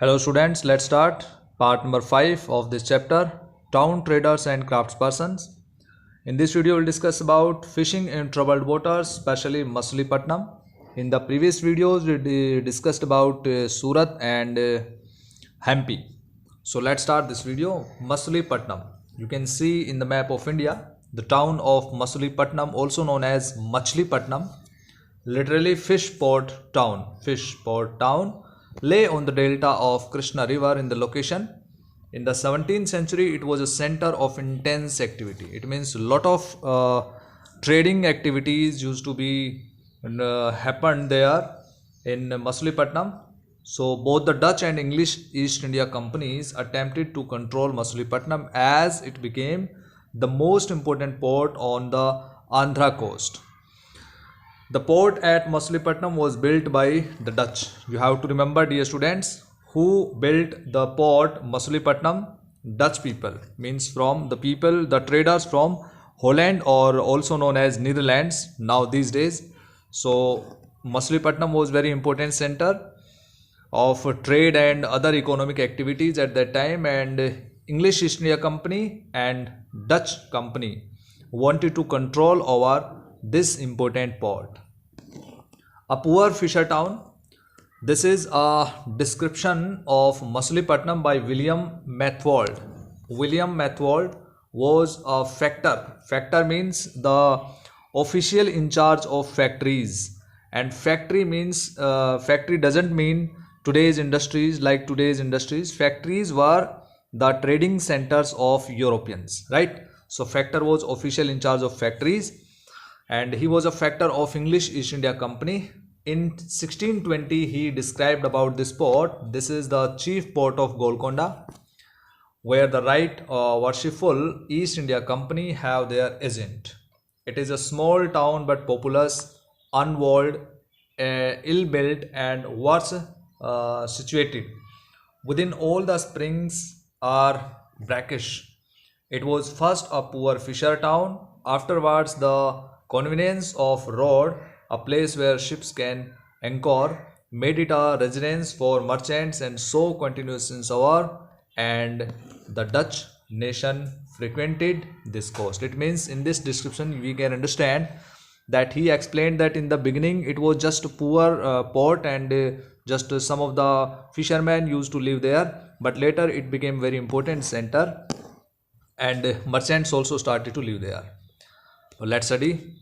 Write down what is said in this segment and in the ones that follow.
Hello students, let's start part number 5 of this chapter, Town Traders and Craftspersons. In this video we'll discuss about fishing in troubled waters, especially Machilipatnam. In the previous videos we discussed about Surat and Hampi. So let's start this video. Machilipatnam. You can see in the map of India the town of Machilipatnam, also known as Machilipatnam, literally fish port town, lay on the delta of Krishna river in the location. In the 17th century it was a center of intense activity. It means a lot of trading activities used to be happened there in Machilipatnam. So both the Dutch and English East India companies attempted to control Machilipatnam as it became the most important port on the Andhra coast. The port at Machilipatnam was built by the Dutch. You have to remember, dear students, who built the port Machilipatnam? Dutch people, means from the people, the traders from Holland, or also known as Netherlands now these days. So Machilipatnam was very important center of trade and other economic activities at that time, and English East India Company and Dutch company wanted to control over this important port. A poor fisher town. This is a description of Machilipatnam by William Mathwold. William Mathwold was a factor. Factor means the official in charge of factories, and factory means factory doesn't mean today's industries. Like today's industries, factories were the trading centers of Europeans, right? So factor was official in charge of factories, and he was a factor of English East India Company. In 1620 he described about this port. This is the chief port of Golconda, where the right worshipful East India Company have their agent. It is a small town but populous, unwalled, ill-built, and was situated within all the springs are brackish. It was first a poor fisher town, afterwards the convenience of road, a place where ships can anchor, made it a residence for merchants, and so continues since our, and the Dutch nation frequented this coast. It means in this description we can understand that he explained that in the beginning it was just a poor port, and just some of the fishermen used to live there, but later it became very important center, and merchants also started to live there. Let's study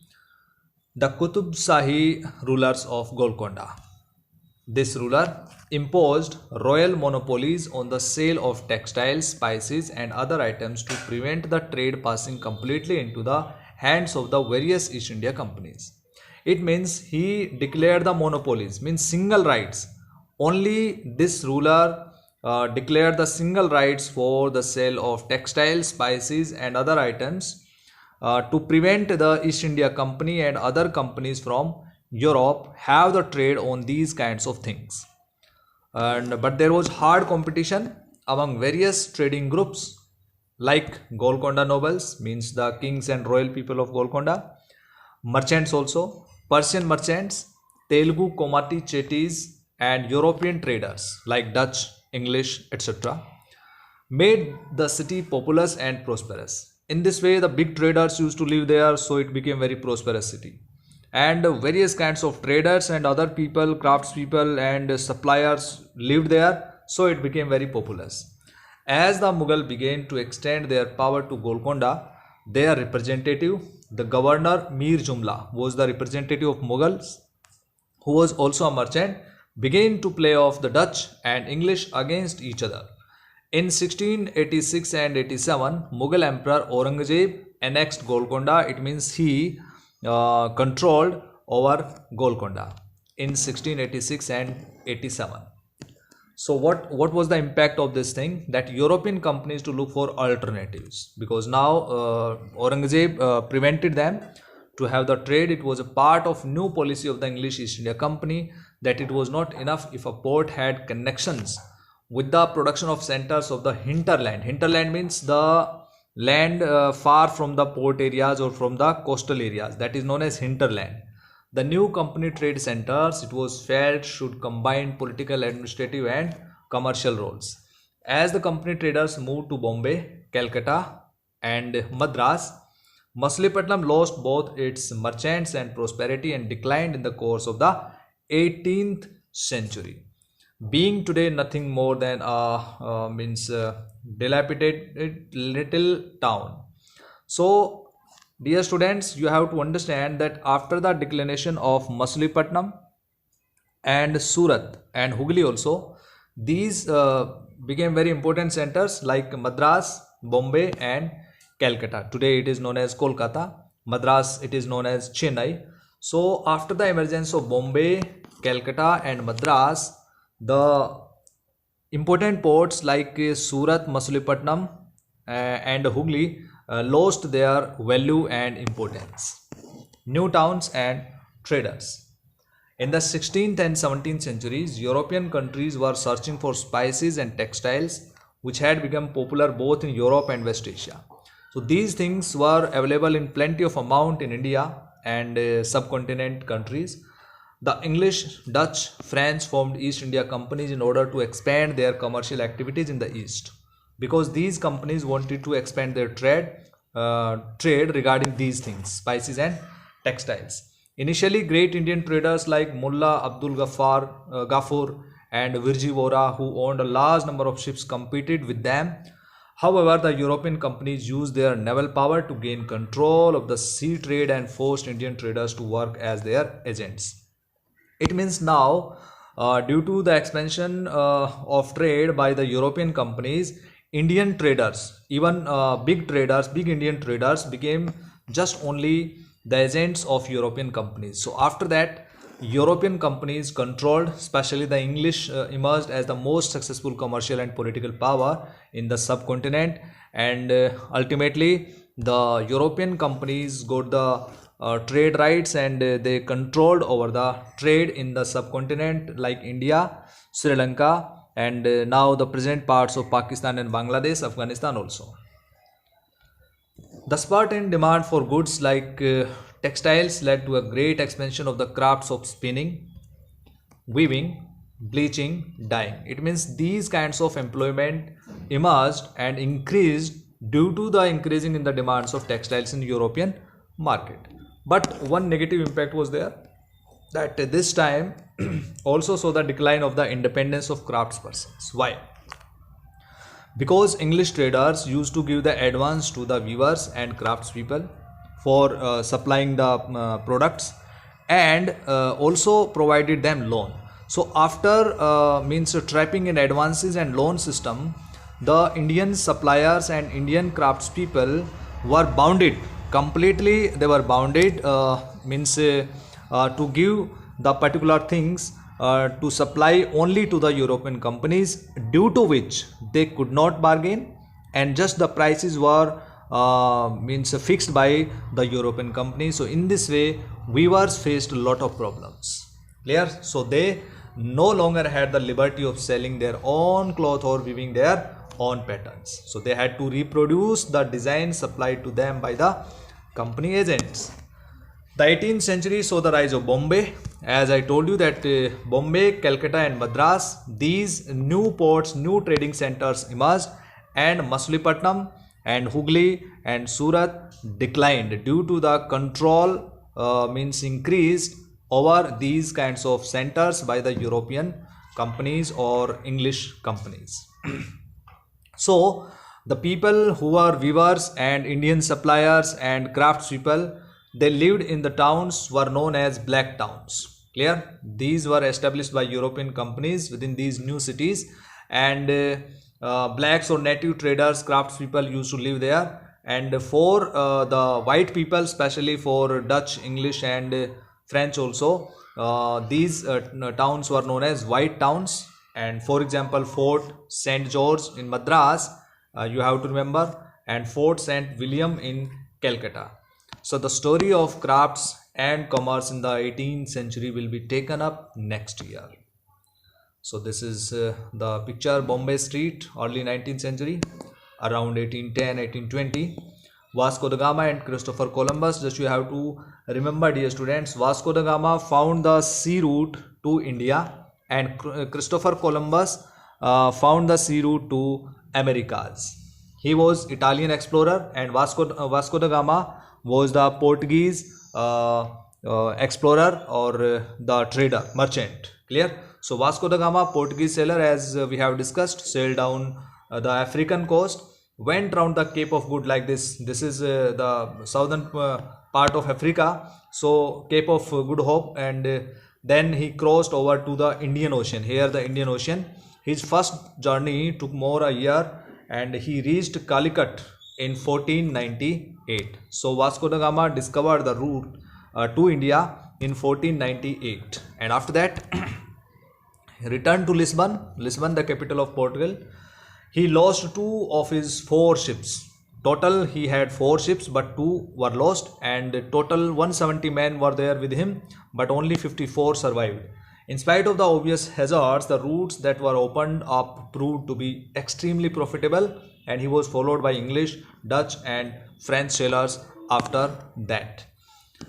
the Qutub Shahi rulers of Golconda. This ruler imposed royal monopolies on the sale of textiles, spices, and other items to prevent the trade passing completely into the hands of the various East India companies. It means he declared the monopolies, means single rights. Only this ruler declared the single rights for the sale of textiles, spices, and other items to prevent the East India Company and other companies from Europe have the trade on these kinds of things. But there was hard competition among various trading groups like Golconda nobles, means the kings and royal people of Golconda, merchants also, Persian merchants, Telugu Komati Chettis, and European traders like Dutch, English, etc. made the city populous and prosperous. In this way the big traders used to live there, so it became very prosperous city, and various kinds of traders and other people, craftspeople and suppliers lived there, so it became very populous. As the Mughal began to extend their power to Golconda, their representative, the governor Mir Jumla, was the representative of Mughals, who was also a merchant, began to play off the Dutch and English against each other. In 1686 and 87, Mughal Emperor Aurangzeb annexed Golconda. It means he controlled over Golconda in 1686 and 87. So what was the impact of this thing? That European companies to look for alternatives, because now Aurangzeb prevented them to have the trade. It was a part of new policy of the English East India Company that it was not enough if a port had connections with the production of centers of the hinterland. Hinterland means the land far from the port areas or from the coastal areas, that is known as hinterland. The new company trade centers, it was felt, should combine political, administrative and commercial roles. As the company traders moved to Bombay, Calcutta, and Madras, Machilipatnam lost both its merchants and prosperity and declined in the course of the 18th century, being today nothing more than a dilapidated little town. So, dear students, you have to understand that after the declination of Machilipatnam and Surat and Hooghly also, these became very important centers like Madras, Bombay, and Calcutta. Today it is known as Kolkata. Madras, it is known as Chennai. So after the emergence of Bombay, Calcutta, and Madras, the important ports like Surat, Machilipatnam, and Hooghly lost their value and importance. New towns and traders. In the 16th and 17th centuries, European countries were searching for spices and textiles, which had become popular both in Europe and West Asia. So these things were available in plenty of amount in India and subcontinent countries. The English, Dutch, French formed East India companies in order to expand their commercial activities in the East, because these companies wanted to expand their trade regarding these things, spices and textiles. Initially, great Indian traders like Mullah Abdul Ghaffur and Virji Vora, who owned a large number of ships, competed with them. However, the European companies used their naval power to gain control of the sea trade and forced Indian traders to work as their agents. It means now, due to the expansion of trade by the European companies, Indian traders, even big Indian traders, became just only the agents of European companies. So after that, European companies controlled, especially the English, emerged as the most successful commercial and political power in the subcontinent, and ultimately the European companies got the trade rights, and they controlled over the trade in the subcontinent like India, Sri Lanka, and now the present parts of Pakistan and Bangladesh, Afghanistan also. The spurt in demand for goods like textiles led to a great expansion of the crafts of spinning, weaving, bleaching, dyeing. It means these kinds of employment emerged and increased due to the increasing in the demands of textiles in European market. But one negative impact was there, that this time also saw the decline of the independence of craftspersons. Why? Because English traders used to give the advance to the weavers and craftspeople for supplying the products, and also provided them loan. So after trapping in advances and loan system, the Indian suppliers and Indian craftspeople were bounded completely. They were bounded to give the particular things to supply only to the European companies, due to which they could not bargain, and just the prices were fixed by the European companies. So in this way, weavers faced a lot of problems. Clear? So they no longer had the liberty of selling their own cloth or weaving their own patterns. So they had to reproduce the design supplied to them by the company agents. The 18th century saw the rise of Bombay. As I told you that Bombay, Calcutta, and Madras, these new ports, new trading centers emerged, and Machilipatnam and Hooghly and Surat declined due to the control increased over these kinds of centers by the European companies or English companies. So the people who were weavers and Indian suppliers and craftspeople, they lived in the towns were known as black towns. Clear? These were established by European companies within these new cities, and blacks or native traders, craftspeople used to live there. And for the white people, especially for Dutch, English, and French also, these towns were known as white towns. And for example, Fort St. George in Madras, you have to remember, and Fort St. William in Calcutta. So the story of crafts and commerce in the 18th century will be taken up next year. So this is the picture, Bombay Street, early 19th century, around 1810, 1820. Vasco da Gama and Christopher Columbus. Just you have to remember, dear students, Vasco da Gama found the sea route to India, and Christopher Columbus found the sea route to Americas. He was Italian explorer, and Vasco da Gama was the Portuguese explorer or the trader, merchant. Clear? So Vasco da Gama, Portuguese sailor, as we have discussed, sailed down the African coast, went round the Cape of Good like this. This is the southern part of Africa. So Cape of Good Hope, and then he crossed over to the Indian Ocean. Here the Indian Ocean. His first journey took more a year, and he reached Calicut in 1498. So Vasco da Gama discovered the route to India in 1498, and after that returned to Lisbon, the capital of Portugal. He lost 2 of his 4 ships. Total he had 4 ships, but 2 were lost, and total 170 men were there with him, but only 54 survived. In spite of the obvious hazards, the routes that were opened up proved to be extremely profitable, and he was followed by English, Dutch and French sailors after that.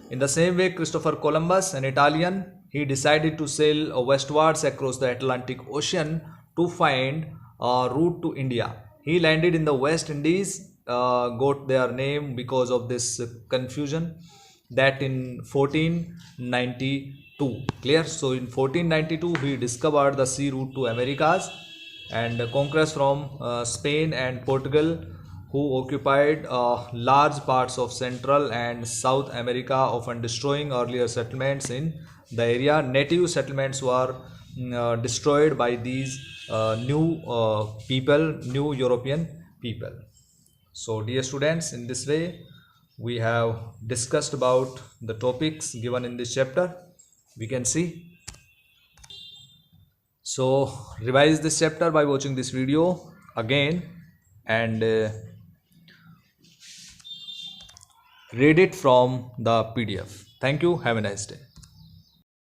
In the same way, Christopher Columbus, an Italian, he decided to sail westwards across the Atlantic Ocean to find a route to India. He landed in the West Indies, got their name because of this confusion, that in 1492. Clear? So in 1492 he discovered the sea route to Americas, and conquerors from Spain and Portugal, who occupied large parts of Central and South America, often destroying earlier settlements in the area. Native settlements were destroyed by these new European people. So dear students, in this way we have discussed about the topics given in this chapter. We can see. So revise this chapter by watching this video again, and read it from the PDF. Thank you. Have a nice day.